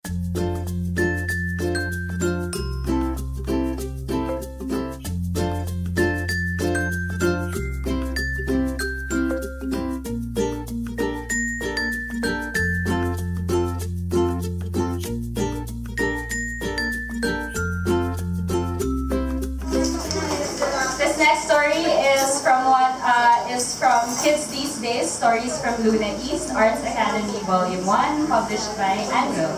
This next story is from Kids These Days, Stories from Luna East, Arts Academy, Volume 1, published by Anglo.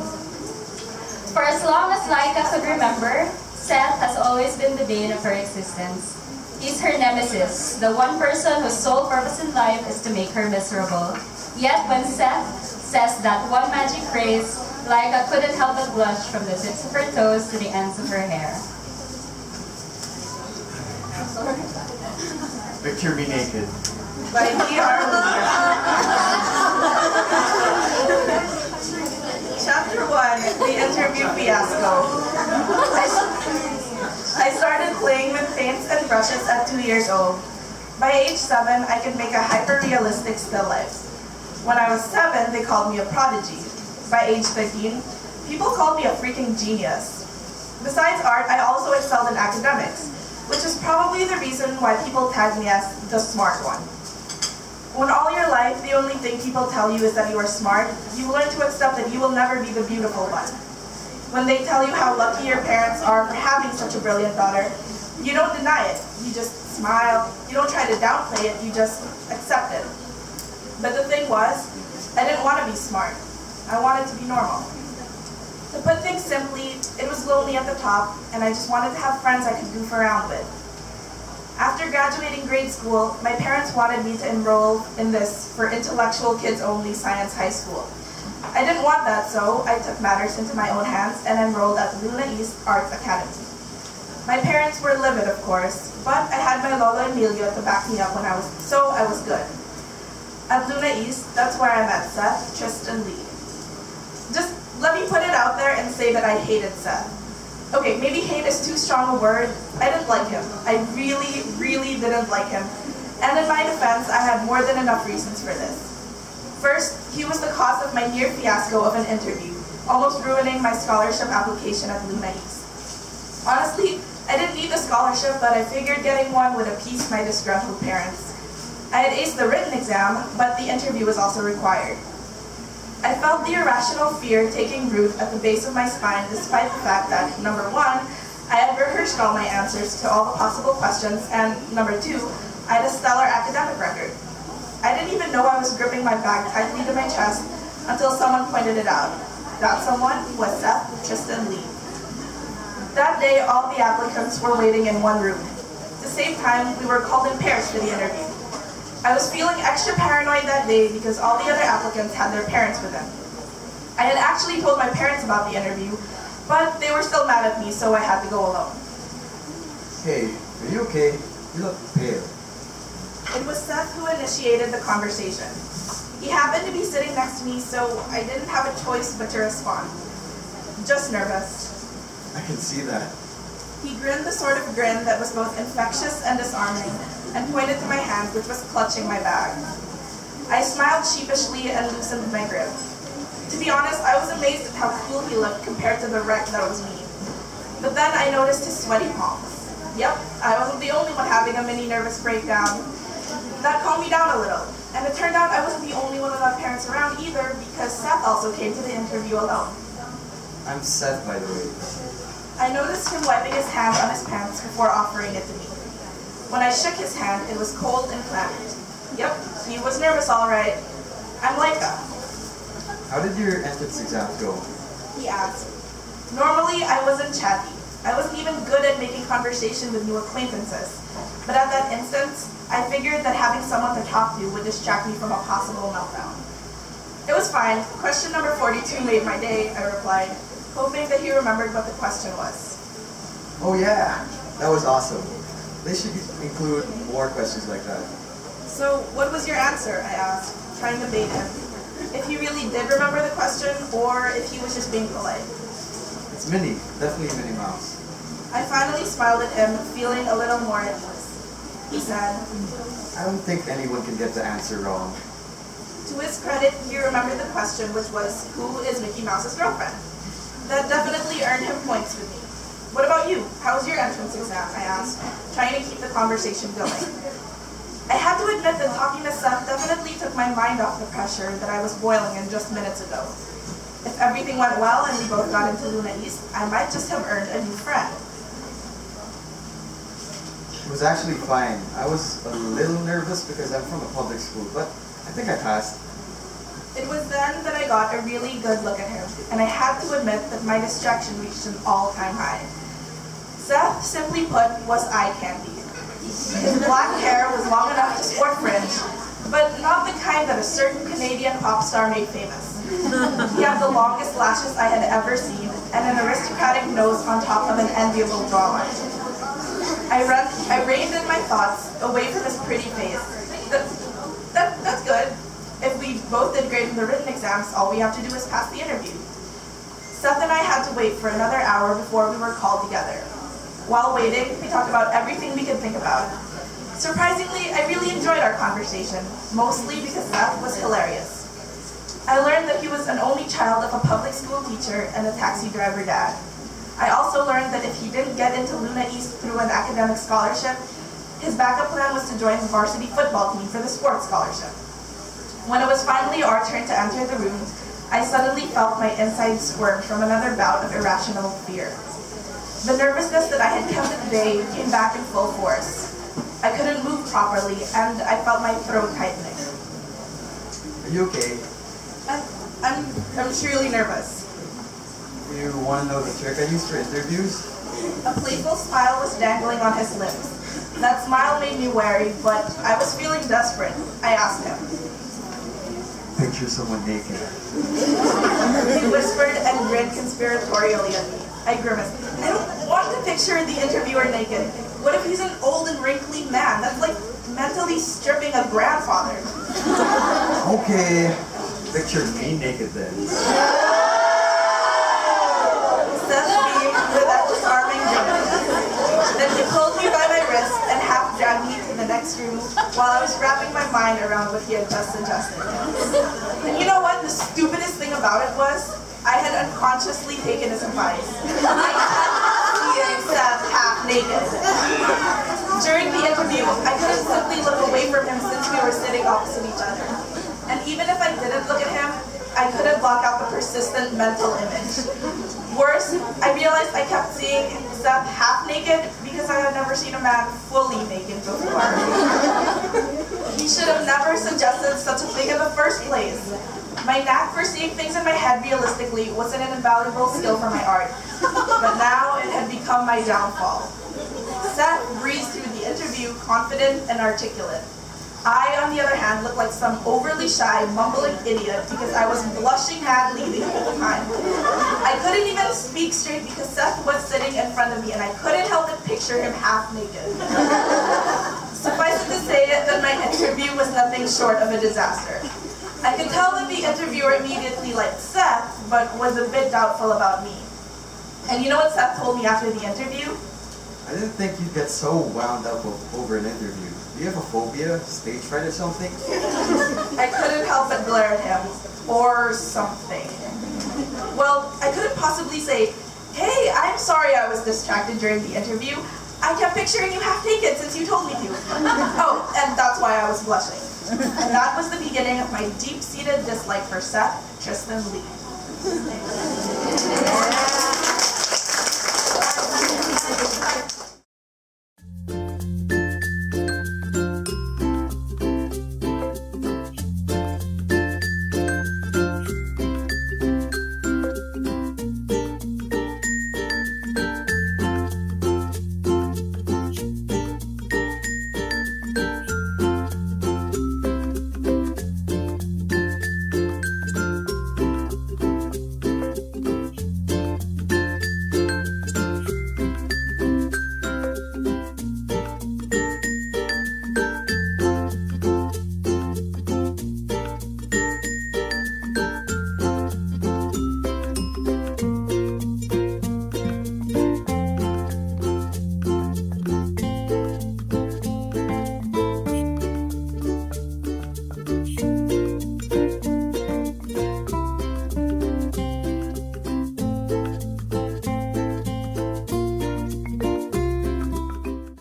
For as long as Laika could remember, Seth has always been the bane of her existence. He's her nemesis, the one person whose sole purpose in life is to make her miserable. Yet when Seth says that one magic phrase, Laika couldn't help but blush from the tips of her toes to the ends of her hair. Picture me naked. By Villarosa. Chapter 1, the interview fiasco. I started playing with paints and brushes at 2 years old. By age 7, I could make a hyper-realistic still life. When I was 7, they called me a prodigy. By age 13, people called me a freaking genius. Besides art, I also excelled in academics, which is probably the reason why people tag me as the smart one. When all your life, the only thing people tell you is that you are smart, you learn to accept that you will never be the beautiful one. When they tell you how lucky your parents are for having such a brilliant daughter, you don't deny it. You just smile. You don't try to downplay it. You just accept it. But the thing was, I didn't want to be smart. I wanted to be normal. To put things simply, it was lonely at the top, and I just wanted to have friends I could goof around with. After graduating grade school, my parents wanted me to enroll in this for intellectual kids only science high school. I didn't want that, so I took matters into my own hands and enrolled at Luna East Arts Academy. My parents were livid, of course, but I had my Lola Emilia to back me up so I was good. At Luna East, that's where I met Seth, Tristan Lee. Just let me put it out there and say that I hated Seth. Okay, maybe hate is too strong a word. I didn't like him. I really, really didn't like him. And in my defense, I had more than enough reasons for this. First, he was the cause of my near fiasco of an interview, almost ruining my scholarship application at Luna East. Honestly, I didn't need the scholarship, but I figured getting one would appease my disgruntled parents. I had aced the written exam, but the interview was also required. I felt the irrational fear taking root at the base of my spine, despite the fact that, number 1, I had rehearsed all my answers to all the possible questions, and number 2, I had a stellar academic record. I didn't even know I was gripping my bag tightly to my chest until someone pointed it out. That someone was Seth Tristan Lee. That day, all the applicants were waiting in one room. At the same time, we were called in pairs for the interview. I was feeling extra paranoid that day because all the other applicants had their parents with them. I had actually told my parents about the interview, but they were still mad at me, so I had to go alone. Hey, are you okay? You look pale. It was Seth who initiated the conversation. He happened to be sitting next to me, so I didn't have a choice but to respond. Just nervous. I can see that. He grinned the sort of grin that was both infectious and disarming, and pointed to my hand, which was clutching my bag. I smiled sheepishly and loosened my grip. To be honest, I was amazed at how cool he looked compared to the wreck that was me. But then I noticed his sweaty palms. Yep, I wasn't the only one having a mini nervous breakdown. That calmed me down a little, and it turned out I wasn't the only one without parents around either, because Seth also came to the interview alone. I'm Seth, by the way. I noticed him wiping his hand on his pants before offering it to me. When I shook his hand, it was cold and clammy. Yep, he was nervous all right. I'm Laika. How did your entrance exams go? He asked. Normally, I wasn't chatty. I wasn't even good at making conversation with new acquaintances. But at that instance, I figured that having someone to talk to would distract me from a possible meltdown. It was fine. Question number 42 made my day, I replied, hoping that he remembered what the question was. Oh yeah, that was awesome. They should include more questions like that. So, what was your answer? I asked, trying to bait him. If he really did remember the question, or if he was just being polite. It's Minnie, definitely Minnie Mouse. I finally smiled at him, feeling a little more at ease. He said, I don't think anyone can get the answer wrong. To his credit, he remembered the question, which was, who is Mickey Mouse's girlfriend? about you? How was your entrance exam? I asked, trying to keep the conversation going. I had to admit that talking to Seth definitely took my mind off the pressure that I was boiling in just minutes ago. If everything went well and we both got into Luna East, I might just have earned a new friend. It was actually fine. I was a little nervous because I'm from a public school, but I think I passed. It was then that I got a really good look at him, and I had to admit that my distraction reached an all-time high. Seth, simply put, was eye candy. His black hair was long enough to sport fringe, but not the kind that a certain Canadian pop star made famous. He had the longest lashes I had ever seen, and an aristocratic nose on top of an enviable jawline. I reined in my thoughts away from his pretty face. That's good. If we both did great in the written exams, all we have to do is pass the interview. Seth and I had to wait for another hour before we were called together. While waiting, we talked about everything we could think about. Surprisingly, I really enjoyed our conversation, mostly because Seth was hilarious. I learned that he was an only child of a public school teacher and a taxi driver dad. I also learned that if he didn't get into Luna East through an academic scholarship, his backup plan was to join the varsity football team for the sports scholarship. When it was finally our turn to enter the room, I suddenly felt my insides squirm from another bout of irrational fear. The nervousness that I had kept at bay came back in full force. I couldn't move properly, and I felt my throat tightening. Are you okay? I'm truly nervous. You want to know the trick I use for interviews? A playful smile was dangling on his lips. That smile made me wary, but I was feeling desperate. I asked him. Picture someone naked. He whispered and grinned conspiratorially at me. I grimaced. I don't want to picture the interviewer naked. What if he's an old and wrinkly man? That's like mentally stripping a grandfather. Okay, picture me naked then. Seth beamed with that disarming grin. Then he pulled me by my wrist and half dragged me to the next room while I was wrapping my mind around what he had just suggested. And you know what? The stupidest thing about it was, I had unconsciously taken his advice. I kept seeing Seth half naked. During the interview, I couldn't simply look away from him since we were sitting opposite each other. And even if I didn't look at him, I couldn't block out the persistent mental image. Worse, I realized I kept seeing Seth half naked because I had never seen a man fully naked before. He should have never suggested such a thing in the first place. My knack for seeing things in my head realistically was an invaluable skill for my art, but now it had become my downfall. Seth breezed through the interview confident and articulate. I, on the other hand, looked like some overly shy, mumbling idiot because I was blushing madly the whole time. I couldn't even speak straight because Seth was sitting in front of me and I couldn't help but picture him half naked. Suffice it to say that my interview was nothing short of a disaster. I could tell that the interviewer immediately liked Seth, but was a bit doubtful about me. And you know what Seth told me after the interview? I didn't think you'd get so wound up over an interview. Do you have a phobia, stage fright or something? I couldn't help but glare at him. Or something. Well, I couldn't possibly say, hey, I'm sorry I was distracted during the interview. I kept picturing you half naked since you told me to. Oh, and that's why I was blushing. And that was the beginning of my deep-seated dislike for Seth Tristan Lee.